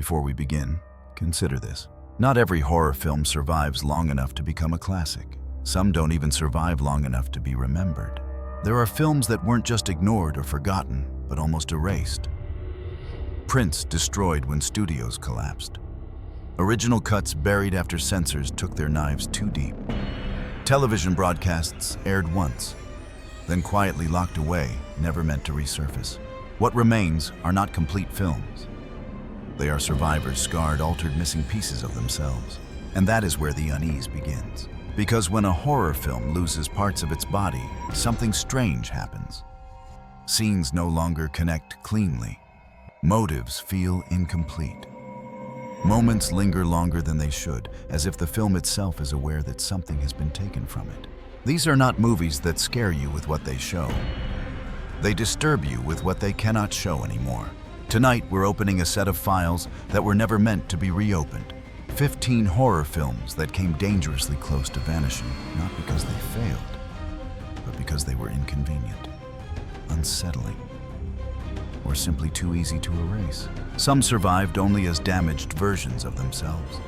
Before we begin, consider this. Not every horror film survives long enough to become a classic. Some don't even survive long enough to be remembered. There are films that weren't just ignored or forgotten, but almost erased. Prints destroyed when studios collapsed. Original cuts buried after censors took their knives too deep. Television broadcasts aired once, then quietly locked away, never meant to resurface. What remains are not complete films. They are survivors scarred, altered, missing pieces of themselves. And that is where the unease begins. Because when a horror film loses parts of its body, something strange happens. Scenes no longer connect cleanly. Motives feel incomplete. Moments linger longer than they should, as if the film itself is aware that something has been taken from it. These are not movies that scare you with what they show. They disturb you with what they cannot show anymore. Tonight, we're opening a set of files that were never meant to be reopened. 15 horror films that came dangerously close to vanishing, not because they failed, but because they were inconvenient, unsettling, or simply too easy to erase. Some survived only as damaged versions of themselves.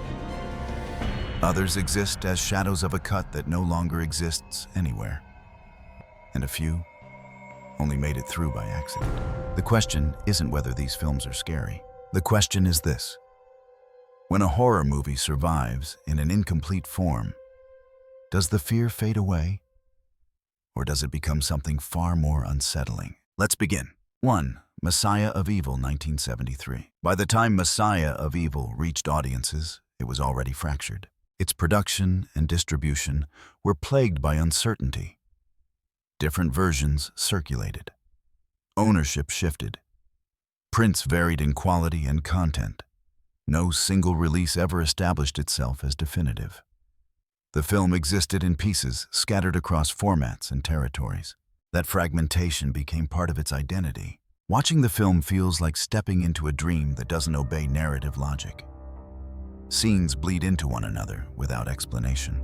Others exist as shadows of a cut that no longer exists anywhere. And a few only made it through by accident. The question isn't whether these films are scary. The question is this: when a horror movie survives in an incomplete form, does the fear fade away? Or does it become something far more unsettling? Let's begin. 1. Messiah of Evil, 1973. By the time Messiah of Evil reached audiences, it was already fractured. Its production and distribution were plagued by uncertainty. Different versions circulated. Ownership shifted. Prints varied in quality and content. No single release ever established itself as definitive. The film existed in pieces scattered across formats and territories. That fragmentation became part of its identity. Watching the film feels like stepping into a dream that doesn't obey narrative logic. Scenes bleed into one another without explanation.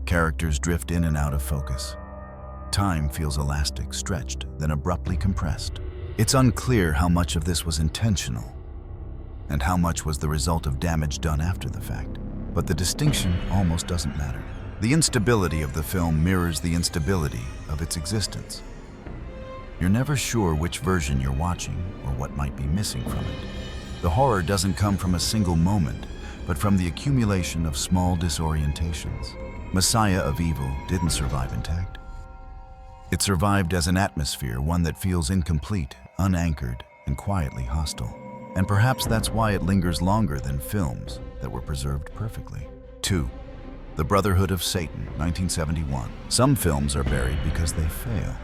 Characters drift in and out of focus. Time feels elastic, stretched, then abruptly compressed. It's unclear how much of this was intentional and how much was the result of damage done after the fact. But the distinction almost doesn't matter. The instability of the film mirrors the instability of its existence. You're never sure which version you're watching or what might be missing from it. The horror doesn't come from a single moment, but from the accumulation of small disorientations. Messiah of Evil didn't survive intact. It survived as an atmosphere, one that feels incomplete, unanchored, and quietly hostile. And perhaps that's why it lingers longer than films that were preserved perfectly. 2. The Brotherhood of Satan, 1971. Some films are buried because they fail.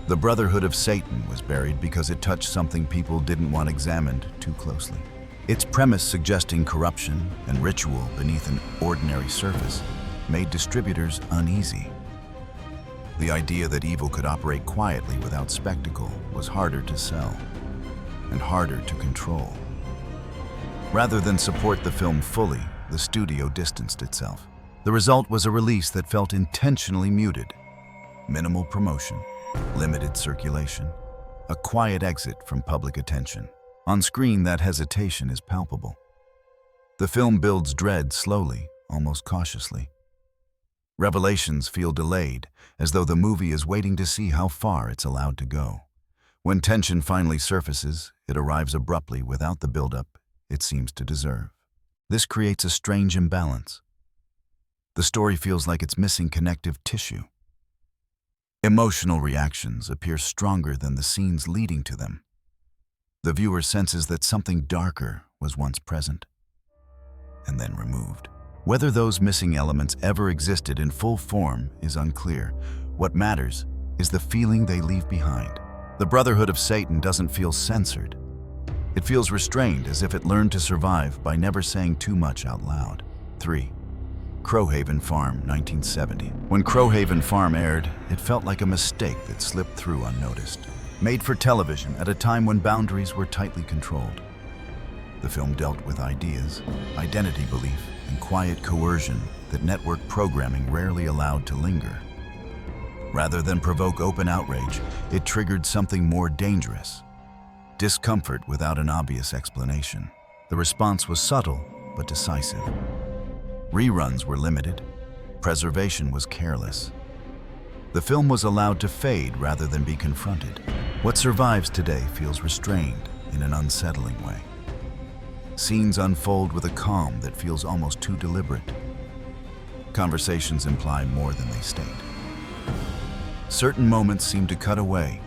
The Brotherhood of Satan was buried because it touched something people didn't want examined too closely. Its premise suggesting corruption and ritual beneath an ordinary surface made distributors uneasy. The idea that evil could operate quietly without spectacle was harder to sell and harder to control. Rather than support the film fully, the studio distanced itself. The result was a release that felt intentionally muted. Minimal promotion, limited circulation, a quiet exit from public attention. On screen, that hesitation is palpable. The film builds dread slowly, almost cautiously. Revelations feel delayed, as though the movie is waiting to see how far it's allowed to go. When tension finally surfaces, it arrives abruptly without the buildup it seems to deserve. This creates a strange imbalance. The story feels like it's missing connective tissue. Emotional reactions appear stronger than the scenes leading to them. The viewer senses that something darker was once present and then removed. Whether those missing elements ever existed in full form is unclear. What matters is the feeling they leave behind. The Brotherhood of Satan doesn't feel censored. It feels restrained, as if it learned to survive by never saying too much out loud. 3. Crowhaven Farm, 1970. When Crowhaven Farm aired, it felt like a mistake that slipped through unnoticed. Made for television at a time when boundaries were tightly controlled. The film dealt with ideas, identity belief, and quiet coercion that network programming rarely allowed to linger. Rather than provoke open outrage, it triggered something more dangerous: discomfort without an obvious explanation. The response was subtle but decisive. Reruns were limited. Preservation was careless. The film was allowed to fade rather than be confronted. What survives today feels restrained in an unsettling way. Scenes unfold with a calm that feels almost too deliberate. Conversations imply more than they state. Certain moments seem to cut away,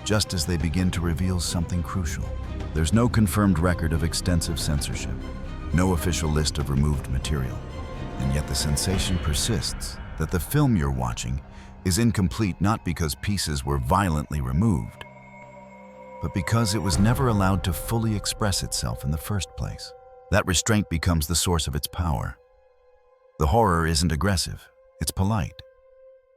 just as they begin to reveal something crucial. There's no confirmed record of extensive censorship, no official list of removed material, and yet the sensation persists that the film you're watching is incomplete not because pieces were violently removed, but because it was never allowed to fully express itself in the first place. That restraint becomes the source of its power. The horror isn't aggressive, it's polite,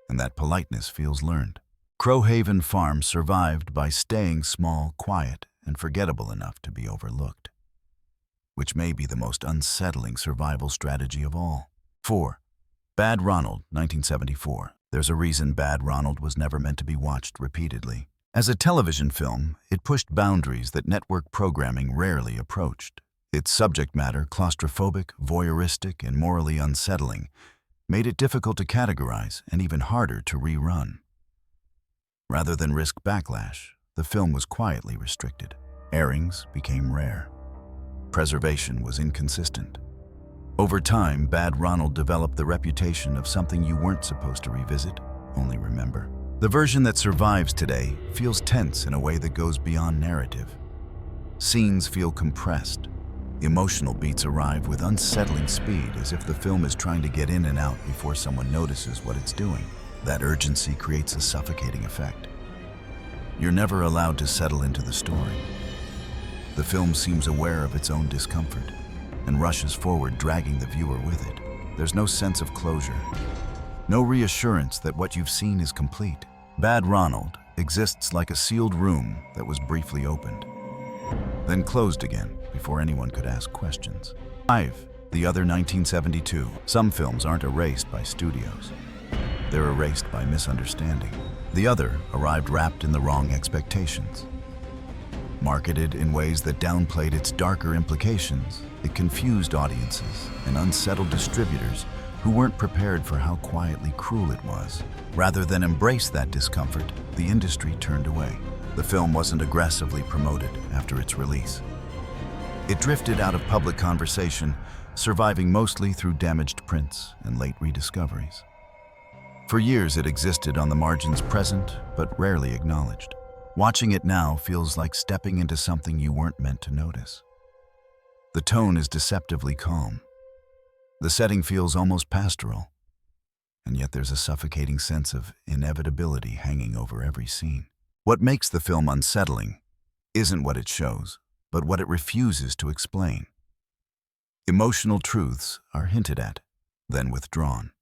and that politeness feels learned. Crowhaven Farm survived by staying small, quiet, and forgettable enough to be overlooked, which may be the most unsettling survival strategy of all. 4. Bad Ronald, 1974. There's a reason Bad Ronald was never meant to be watched repeatedly. As a television film, it pushed boundaries that network programming rarely approached. Its subject matter, claustrophobic, voyeuristic, and morally unsettling, made it difficult to categorize and even harder to rerun. Rather than risk backlash, the film was quietly restricted. Airings became rare. Preservation was inconsistent. Over time, Bad Ronald developed the reputation of something you weren't supposed to revisit, only remember. The version that survives today feels tense in a way that goes beyond narrative. Scenes feel compressed. Emotional beats arrive with unsettling speed, as if the film is trying to get in and out before someone notices what it's doing. That urgency creates a suffocating effect. You're never allowed to settle into the story. The film seems aware of its own discomfort and rushes forward, dragging the viewer with it. There's no sense of closure, no reassurance that what you've seen is complete. Bad Ronald exists like a sealed room that was briefly opened, then closed again before anyone could ask questions. 5. The Other, 1972. Some films aren't erased by studios. They're erased by misunderstanding. The Other arrived wrapped in the wrong expectations. Marketed in ways that downplayed its darker implications, it confused audiences and unsettled distributors who weren't prepared for how quietly cruel it was. Rather than embrace that discomfort, the industry turned away. The film wasn't aggressively promoted after its release. It drifted out of public conversation, surviving mostly through damaged prints and late rediscoveries. For years, it existed on the margins, present but rarely acknowledged. Watching it now feels like stepping into something you weren't meant to notice. The tone is deceptively calm. The setting feels almost pastoral, and yet there's a suffocating sense of inevitability hanging over every scene. What makes the film unsettling isn't what it shows, but what it refuses to explain. Emotional truths are hinted at, then withdrawn.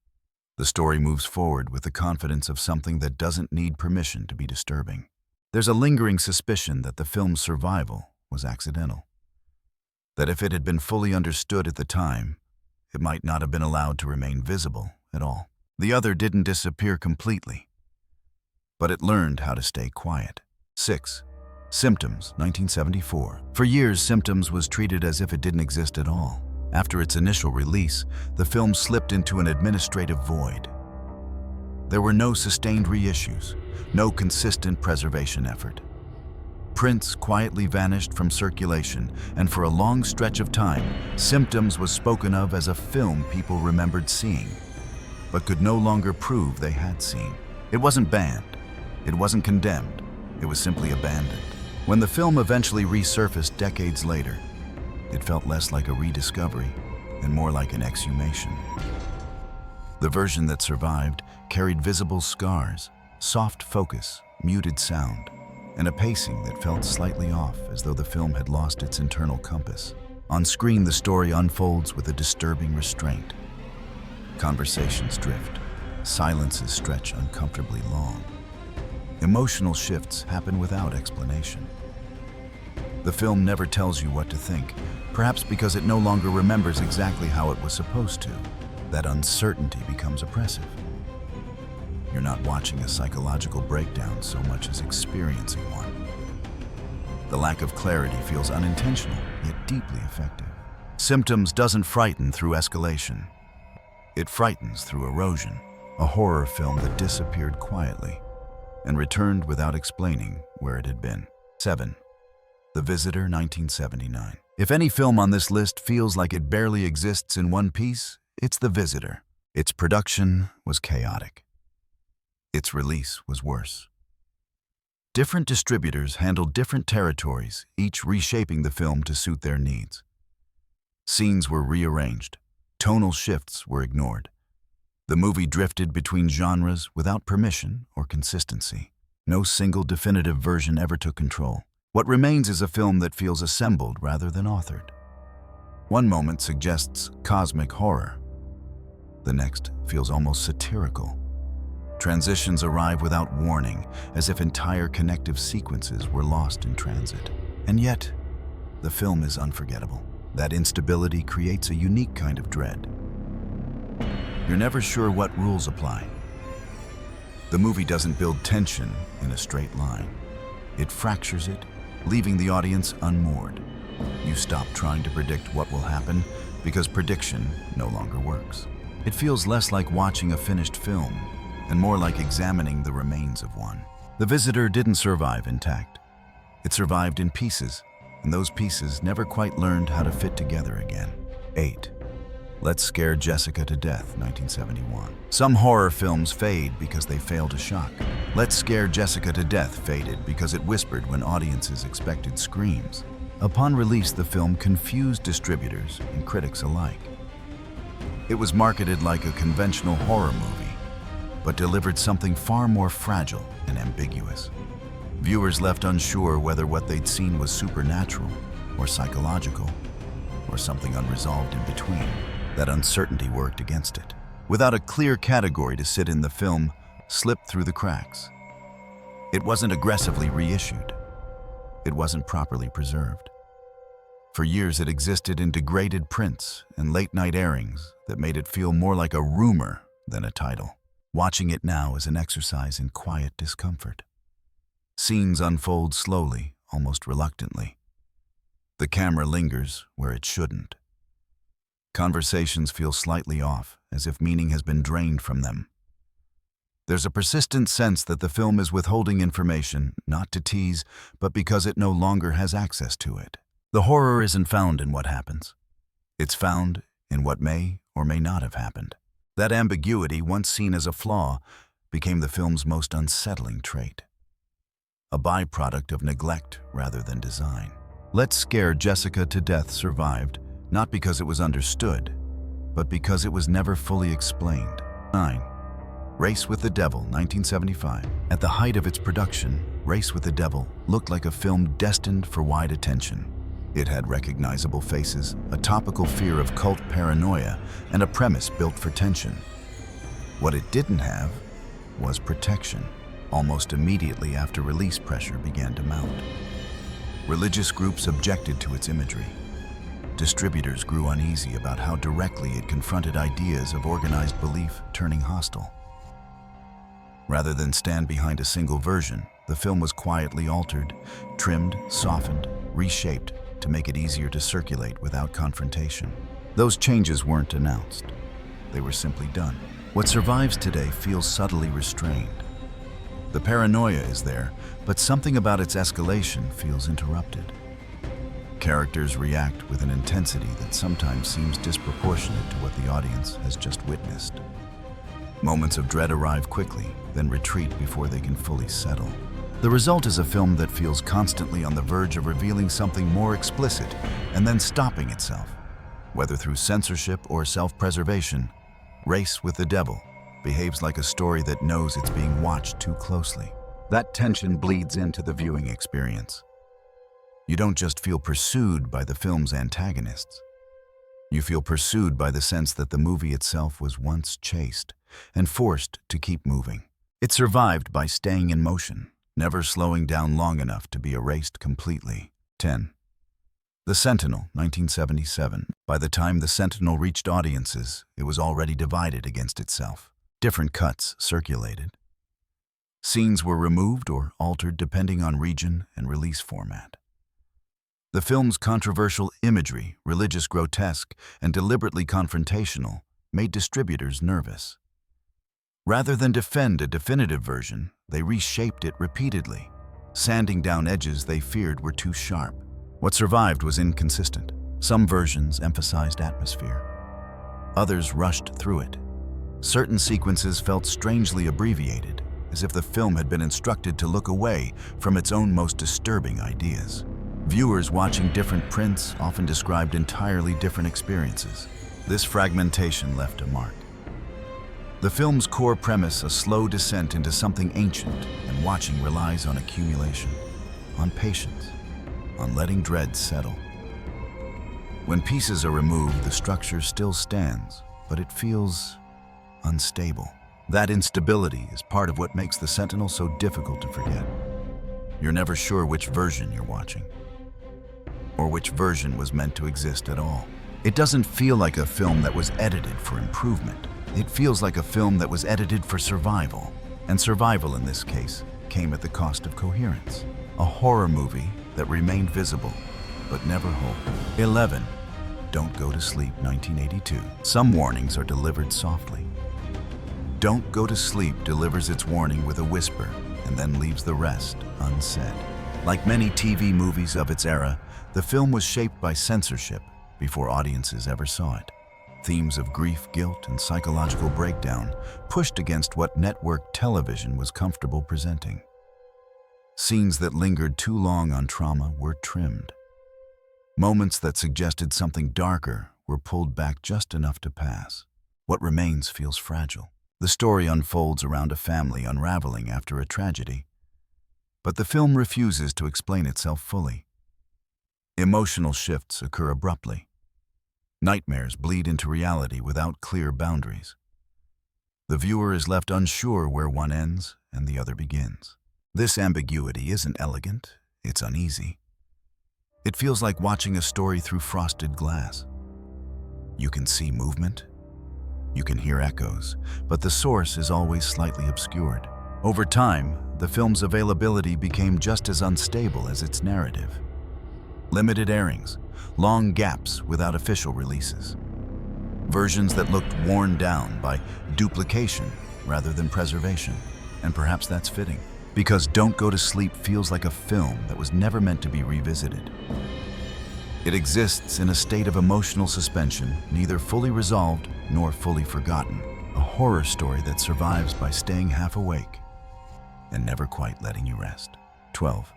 The story moves forward with the confidence of something that doesn't need permission to be disturbing. There's a lingering suspicion that the film's survival was accidental, that if it had been fully understood at the time, it might not have been allowed to remain visible at all. The Other didn't disappear completely, but it learned how to stay quiet. 6. Symptoms, 1974. For years, Symptoms was treated as if it didn't exist at all. After its initial release, the film slipped into an administrative void. There were no sustained reissues, no consistent preservation effort. Prints quietly vanished from circulation, and for a long stretch of time, Symptoms was spoken of as a film people remembered seeing, but could no longer prove they had seen. It wasn't banned. It wasn't condemned. It was simply abandoned. When the film eventually resurfaced decades later, it felt less like a rediscovery and more like an exhumation. The version that survived carried visible scars, soft focus, muted sound, and a pacing that felt slightly off, as though the film had lost its internal compass. On screen, the story unfolds with a disturbing restraint. Conversations drift. Silences stretch uncomfortably long. Emotional shifts happen without explanation. The film never tells you what to think, perhaps because it no longer remembers exactly how it was supposed to. That uncertainty becomes oppressive. You're not watching a psychological breakdown so much as experiencing one. The lack of clarity feels unintentional, yet deeply effective. Symptoms doesn't frighten through escalation. It frightens through erosion, a horror film that disappeared quietly and returned without explaining where it had been. 7. The Visitor, 1979. If any film on this list feels like it barely exists in one piece, it's The Visitor. Its production was chaotic. Its release was worse. Different distributors handled different territories, each reshaping the film to suit their needs. Scenes were rearranged. Tonal shifts were ignored. The movie drifted between genres without permission or consistency. No single definitive version ever took control. What remains is a film that feels assembled rather than authored. One moment suggests cosmic horror. The next feels almost satirical. Transitions arrive without warning, as if entire connective sequences were lost in transit. And yet, the film is unforgettable. That instability creates a unique kind of dread. You're never sure what rules apply. The movie doesn't build tension in a straight line. It fractures it, leaving the audience unmoored. You stop trying to predict what will happen because prediction no longer works. It feels less like watching a finished film and more like examining the remains of one. The Visitor didn't survive intact. It survived in pieces, and those pieces never quite learned how to fit together again. 8. Let's Scare Jessica to Death, 1971. Some horror films fade because they fail to shock. Let's Scare Jessica to Death faded because it whispered when audiences expected screams. Upon release, the film confused distributors and critics alike. It was marketed like a conventional horror movie, but delivered something far more fragile and ambiguous. Viewers left unsure whether what they'd seen was supernatural or psychological or something unresolved in between. That uncertainty worked against it. Without a clear category to sit in, the film slipped through the cracks. It wasn't aggressively reissued. It wasn't properly preserved. For years, it existed in degraded prints and late-night airings that made it feel more like a rumor than a title. Watching it now is an exercise in quiet discomfort. Scenes unfold slowly, almost reluctantly. The camera lingers where it shouldn't. Conversations feel slightly off, as if meaning has been drained from them. There's a persistent sense that the film is withholding information, not to tease, but because it no longer has access to it. The horror isn't found in what happens. It's found in what may or may not have happened. That ambiguity, once seen as a flaw, became the film's most unsettling trait. A byproduct of neglect rather than design. Let's Scare Jessica to Death survived, not because it was understood, but because it was never fully explained. 9. Race with the Devil, 1975. At the height of its production, Race with the Devil looked like a film destined for wide attention. It had recognizable faces, a topical fear of cult paranoia, and a premise built for tension. What it didn't have was protection. Almost immediately after release, pressure began to mount. Religious groups objected to its imagery. Distributors grew uneasy about how directly it confronted ideas of organized belief turning hostile. Rather than stand behind a single version, the film was quietly altered, trimmed, softened, reshaped to make it easier to circulate without confrontation. Those changes weren't announced. They were simply done. What survives today feels subtly restrained. The paranoia is there, but something about its escalation feels interrupted. Characters react with an intensity that sometimes seems disproportionate to what the audience has just witnessed. Moments of dread arrive quickly, then retreat before they can fully settle. The result is a film that feels constantly on the verge of revealing something more explicit and then stopping itself. Whether through censorship or self-preservation, Race with the Devil behaves like a story that knows it's being watched too closely. That tension bleeds into the viewing experience. You don't just feel pursued by the film's antagonists. You feel pursued by the sense that the movie itself was once chased and forced to keep moving. It survived by staying in motion, never slowing down long enough to be erased completely. 10. The Sentinel, 1977. By the time The Sentinel reached audiences, it was already divided against itself. Different cuts circulated. Scenes were removed or altered depending on region and release format. The film's controversial imagery, religious grotesque, and deliberately confrontational, made distributors nervous. Rather than defend a definitive version, they reshaped it repeatedly, sanding down edges they feared were too sharp. What survived was inconsistent. Some versions emphasized atmosphere. Others rushed through it. Certain sequences felt strangely abbreviated, as if the film had been instructed to look away from its own most disturbing ideas. Viewers watching different prints often described entirely different experiences. This fragmentation left a mark. The film's core premise, a slow descent into something ancient and watching, relies on accumulation, on patience, on letting dread settle. When pieces are removed, the structure still stands, but it feels unstable. That instability is part of what makes The Sentinel so difficult to forget. You're never sure which version you're watching, or which version was meant to exist at all. It doesn't feel like a film that was edited for improvement. It feels like a film that was edited for survival, and survival in this case came at the cost of coherence. A horror movie that remained visible, but never whole. 11. Don't Go to Sleep, 1982. Some warnings are delivered softly. Don't Go to Sleep delivers its warning with a whisper and then leaves the rest unsaid. Like many TV movies of its era, the film was shaped by censorship before audiences ever saw it. Themes of grief, guilt, and psychological breakdown pushed against what network television was comfortable presenting. Scenes that lingered too long on trauma were trimmed. Moments that suggested something darker were pulled back just enough to pass. What remains feels fragile. The story unfolds around a family unraveling after a tragedy, but the film refuses to explain itself fully. Emotional shifts occur abruptly. Nightmares bleed into reality without clear boundaries. The viewer is left unsure where one ends and the other begins. This ambiguity isn't elegant, it's uneasy. It feels like watching a story through frosted glass. You can see movement, you can hear echoes, but the source is always slightly obscured. Over time, the film's availability became just as unstable as its narrative. Limited airings, long gaps without official releases. Versions that looked worn down by duplication rather than preservation. And perhaps that's fitting, because Don't Go to Sleep feels like a film that was never meant to be revisited. It exists in a state of emotional suspension, neither fully resolved nor fully forgotten. A horror story that survives by staying half awake and never quite letting you rest. 12.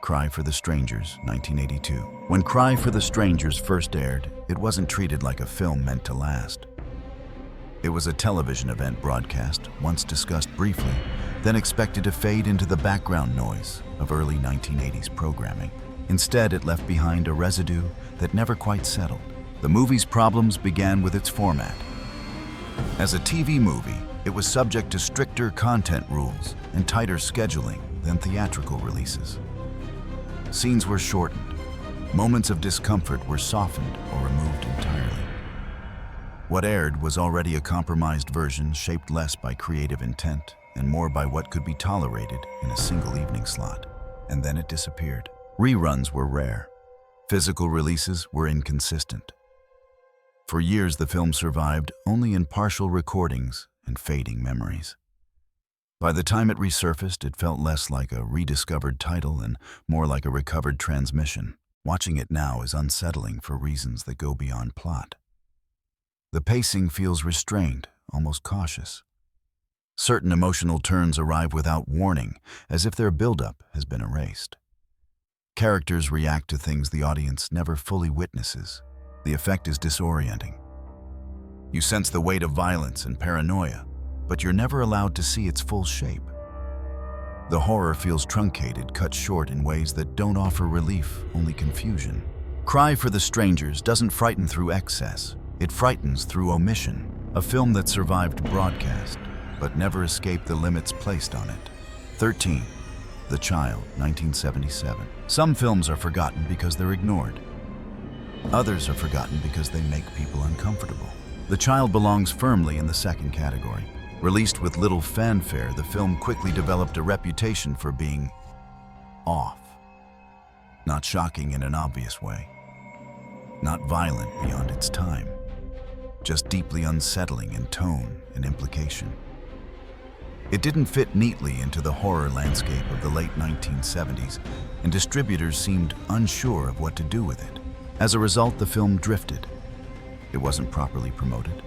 Cry for the Strangers, 1982. When Cry for the Strangers first aired, it wasn't treated like a film meant to last. It was a television event broadcast, once discussed briefly, then expected to fade into the background noise of early 1980s programming. Instead, it left behind a residue that never quite settled. The movie's problems began with its format. As a TV movie, it was subject to stricter content rules and tighter scheduling than theatrical releases. Scenes were shortened. Moments of discomfort were softened or removed entirely. What aired was already a compromised version, shaped less by creative intent and more by what could be tolerated in a single evening slot. And then it disappeared. Reruns were rare. Physical releases were inconsistent. For years, the film survived only in partial recordings and fading memories. By the time it resurfaced, it felt less like a rediscovered title and more like a recovered transmission. Watching it now is unsettling for reasons that go beyond plot. The pacing feels restrained, almost cautious. Certain emotional turns arrive without warning, as if their buildup has been erased. Characters react to things the audience never fully witnesses. The effect is disorienting. You sense the weight of violence and paranoia, but you're never allowed to see its full shape. The horror feels truncated, cut short in ways that don't offer relief, only confusion. Cry for the Strangers doesn't frighten through excess. It frightens through omission. A film that survived broadcast, but never escaped the limits placed on it. 13. The Child, 1977. Some films are forgotten because they're ignored. Others are forgotten because they make people uncomfortable. The Child belongs firmly in the second category. Released with little fanfare, the film quickly developed a reputation for being off. Not shocking in an obvious way. Not violent beyond its time. Just deeply unsettling in tone and implication. It didn't fit neatly into the horror landscape of the late 1970s, and distributors seemed unsure of what to do with it. As a result, the film drifted. It wasn't properly promoted.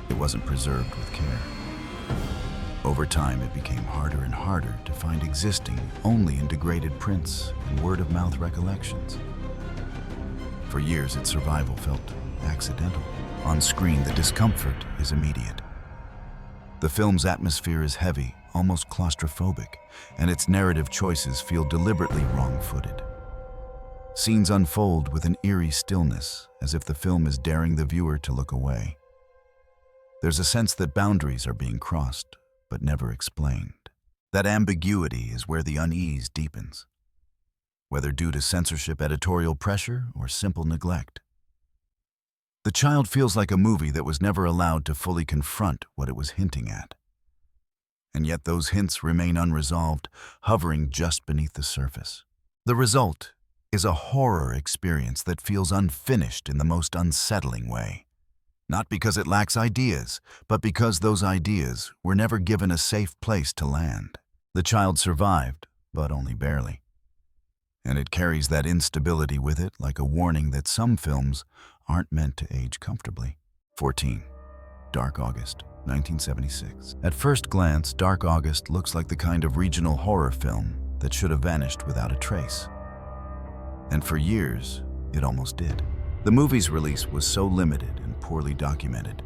It wasn't preserved with care. Over time, it became harder and harder to find existing only in degraded prints and word-of-mouth recollections. For years, its survival felt accidental. On screen, the discomfort is immediate. The film's atmosphere is heavy, almost claustrophobic, and its narrative choices feel deliberately wrong-footed. Scenes unfold with an eerie stillness, as if the film is daring the viewer to look away. There's a sense that boundaries are being crossed, but never explained. That ambiguity is where the unease deepens, whether due to censorship, editorial pressure, or simple neglect. The Child feels like a movie that was never allowed to fully confront what it was hinting at. And yet those hints remain unresolved, hovering just beneath the surface. The result is a horror experience that feels unfinished in the most unsettling way. Not because it lacks ideas, but because those ideas were never given a safe place to land. The Child survived, but only barely. And it carries that instability with it like a warning that some films aren't meant to age comfortably. 14. Dark August, 1976. At first glance, Dark August looks like the kind of regional horror film that should have vanished without a trace. And for years, it almost did. The movie's release was so limited and poorly documented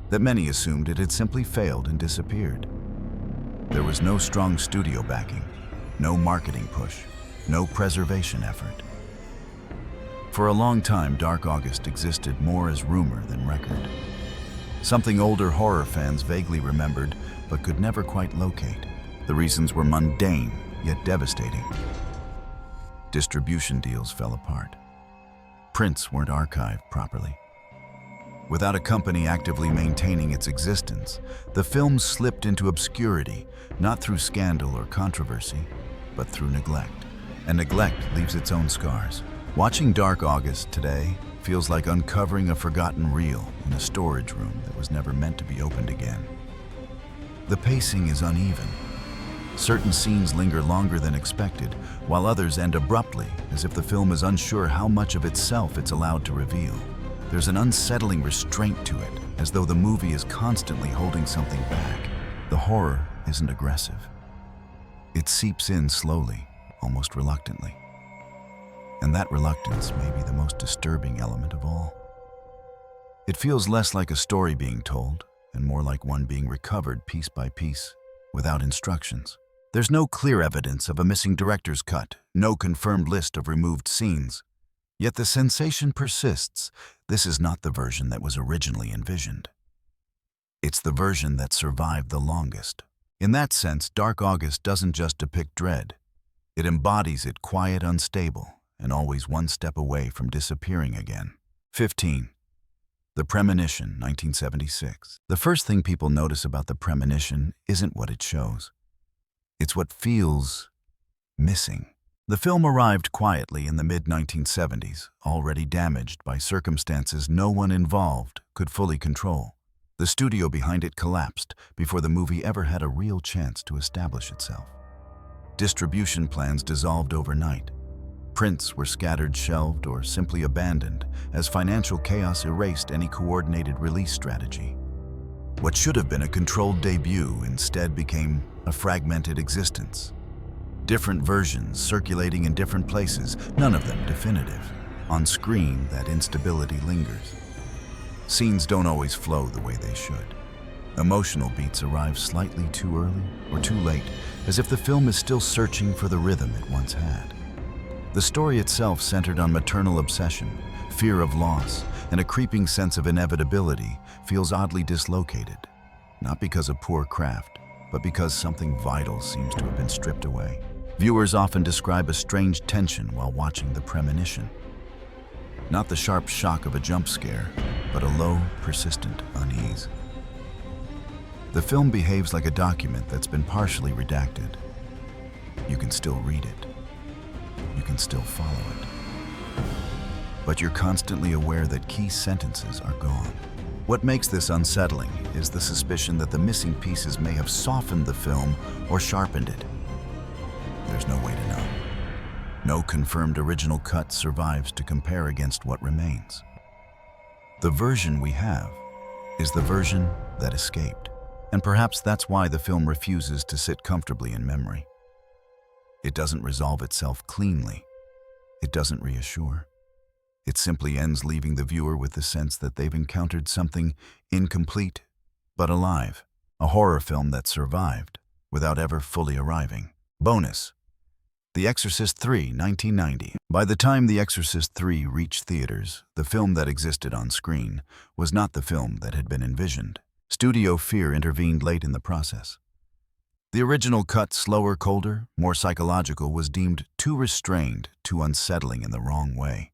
that many assumed it had simply failed and disappeared. There was no strong studio backing, no marketing push, no preservation effort. For a long time, Dark August existed more as rumor than record. Something older horror fans vaguely remembered but could never quite locate. The reasons were mundane, yet devastating. Distribution deals fell apart. Prints weren't archived properly. Without a company actively maintaining its existence, the film slipped into obscurity, not through scandal or controversy, but through neglect. And neglect leaves its own scars. Watching Dark August today feels like uncovering a forgotten reel in a storage room that was never meant to be opened again. The pacing is uneven. Certain scenes linger longer than expected, while others end abruptly, as if the film is unsure how much of itself it's allowed to reveal. There's an unsettling restraint to it, as though the movie is constantly holding something back. The horror isn't aggressive. It seeps in slowly, almost reluctantly. And that reluctance may be the most disturbing element of all. It feels less like a story being told, and more like one being recovered piece by piece, without instructions. There's no clear evidence of a missing director's cut, no confirmed list of removed scenes. Yet the sensation persists. This is not the version that was originally envisioned. It's the version that survived the longest. In that sense, Dark August doesn't just depict dread. It embodies it quiet, unstable, and always one step away from disappearing again. 15. The Premonition, 1976. The first thing people notice about The Premonition isn't what it shows. It's what feels missing. The film arrived quietly in the mid-1970s, already damaged by circumstances no one involved could fully control. The studio behind it collapsed before the movie ever had a real chance to establish itself. Distribution plans dissolved overnight. Prints were scattered, shelved, or simply abandoned as financial chaos erased any coordinated release strategy. What should have been a controlled debut instead became a fragmented existence. Different versions circulating in different places, none of them definitive. On screen, that instability lingers. Scenes don't always flow the way they should. Emotional beats arrive slightly too early or too late, as if the film is still searching for the rhythm it once had. The story itself centered on maternal obsession, fear of loss, and a creeping sense of inevitability feels oddly dislocated, not because of poor craft, but because something vital seems to have been stripped away. Viewers often describe a strange tension while watching The Premonition. Not the sharp shock of a jump scare, but a low, persistent unease. The film behaves like a document that's been partially redacted. You can still read it. You can can still follow it. But you're constantly aware that key sentences are gone. What makes this unsettling is the suspicion that the missing pieces may have softened the film or sharpened it. There's no way to know. No confirmed original cut survives to compare against what remains. The version we have is the version that escaped. And perhaps that's why the film refuses to sit comfortably in memory. It doesn't resolve itself cleanly. It doesn't reassure. It simply ends, leaving the viewer with the sense that they've encountered something incomplete but alive. A horror film that survived without ever fully arriving. Bonus: The Exorcist III, 1990. By the time The Exorcist III reached theaters, the film that existed on screen was not the film that had been envisioned. Studio fear intervened late in the process. The original cut, slower, colder, more psychological, was deemed too restrained, too unsettling in the wrong way.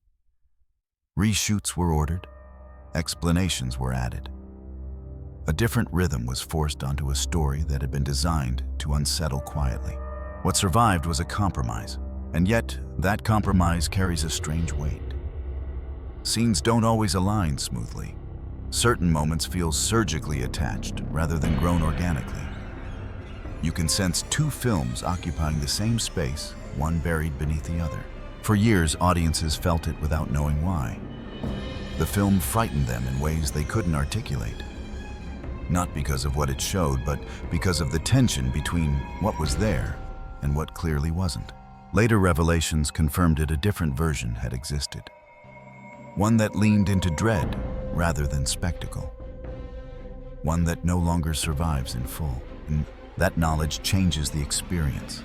Reshoots were ordered. Explanations were added. A different rhythm was forced onto a story that had been designed to unsettle quietly. What survived was a compromise, and yet that compromise carries a strange weight. Scenes don't always align smoothly. Certain moments feel surgically attached rather than grown organically. You can sense two films occupying the same space, one buried beneath the other. For years, audiences felt it without knowing why. The film frightened them in ways they couldn't articulate. Not because of what it showed, but because of the tension between what was there and what clearly wasn't. Later revelations confirmed it. A different version had existed. One that leaned into dread rather than spectacle. One that no longer survives in full. And that knowledge changes the experience.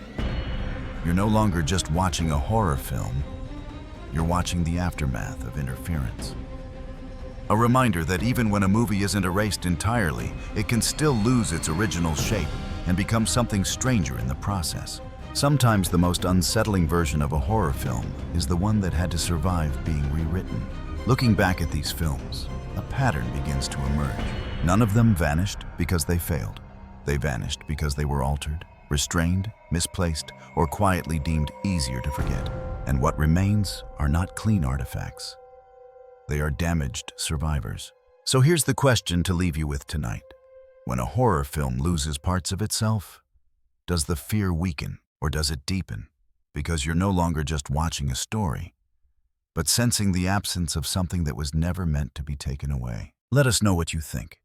You're no longer just watching a horror film, you're watching the aftermath of interference. A reminder that even when a movie isn't erased entirely, it can still lose its original shape and become something stranger in the process. Sometimes the most unsettling version of a horror film is the one that had to survive being rewritten. Looking back at these films, a pattern begins to emerge. None of them vanished because they failed. They vanished because they were altered, restrained, misplaced, or quietly deemed easier to forget. And what remains are not clean artifacts. They are damaged survivors. So here's the question to leave you with tonight. When a horror film loses parts of itself, does the fear weaken or does it deepen? Because you're no longer just watching a story, but sensing the absence of something that was never meant to be taken away. Let us know what you think.